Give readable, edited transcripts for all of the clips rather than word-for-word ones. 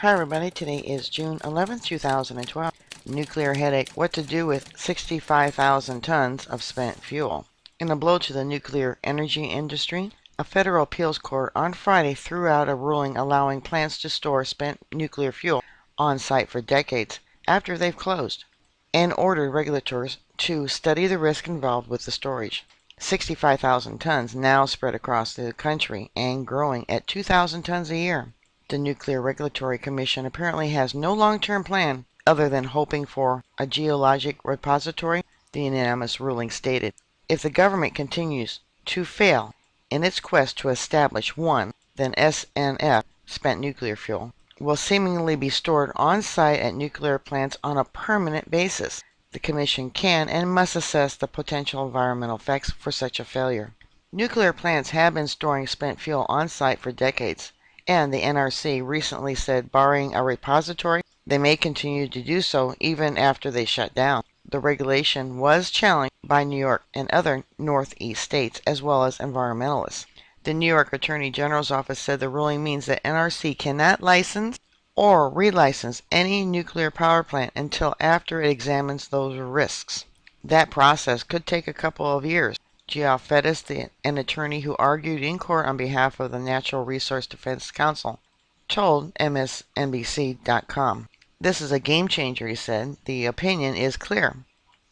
Hi everybody, today is June 11th, 2012. Nuclear headache, what to do with 65,000 tons of spent fuel. In a blow to the nuclear energy industry, a federal appeals court on Friday threw out a ruling allowing plants to store spent nuclear fuel on site for decades after they've closed, and ordered regulators to study the risk involved with the storage. 65,000 tons now spread across the country and growing at 2,000 tons a year. The Nuclear Regulatory Commission apparently has no long-term plan other than hoping for a geologic repository, the unanimous ruling stated. If the government continues to fail in its quest to establish one, then SNF, spent nuclear fuel, will seemingly be stored on site at nuclear plants on a permanent basis. The Commission can and must assess the potential environmental effects for such a failure. Nuclear plants have been storing spent fuel on site for decades, and the NRC recently said barring a repository, they may continue to do so even after they shut down. The regulation was challenged by New York and other Northeast states as well as environmentalists. The New York Attorney General's office said the ruling means that NRC cannot license or relicense any nuclear power plant until after it examines those risks. That process could take a couple of years. Geoff Fettis, an attorney who argued in court on behalf of the Natural Resource Defense Council, told MSNBC.com. This is a game changer, he said. The opinion is clear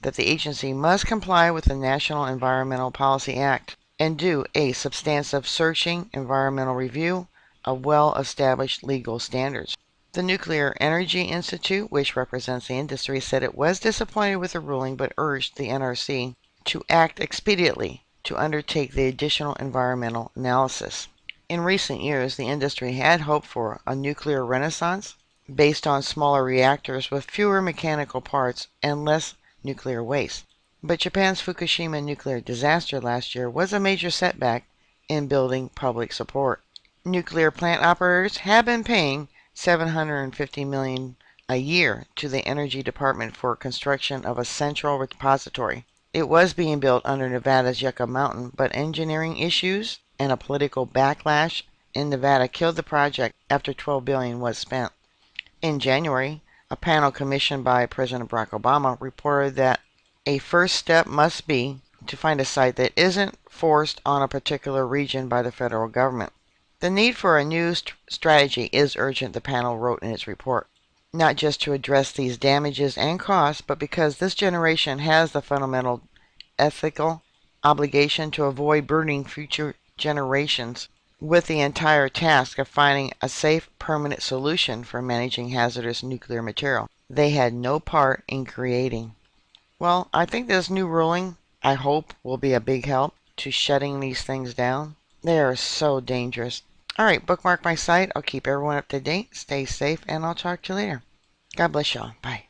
that the agency must comply with the National Environmental Policy Act and do a substantive searching environmental review of well-established legal standards. The Nuclear Energy Institute, which represents the industry, said it was disappointed with the ruling but urged the NRC to act expediently to undertake the additional environmental analysis. In recent years, the industry had hoped for a nuclear renaissance based on smaller reactors with fewer mechanical parts and less nuclear waste. But Japan's Fukushima nuclear disaster last year was a major setback in building public support. Nuclear plant operators have been paying $750 million a year to the Energy Department for construction of a central repository. It was being built under Nevada's Yucca Mountain, but engineering issues and a political backlash in Nevada killed the project after $12 billion was spent. In January, a panel commissioned by President Barack Obama reported that a first step must be to find a site that isn't forced on a particular region by the federal government. The need for a new strategy is urgent, the panel wrote in its report. Not just to address these damages and costs, but because this generation has the fundamental ethical obligation to avoid burdening future generations with the entire task of finding a safe, permanent solution for managing hazardous nuclear material they had no part in creating. Well, I think this new ruling, I hope, will be a big help to shutting these things down. They are so dangerous. Alright, bookmark my site. I'll keep everyone up to date. Stay safe, and I'll talk to you later. God bless y'all. Bye.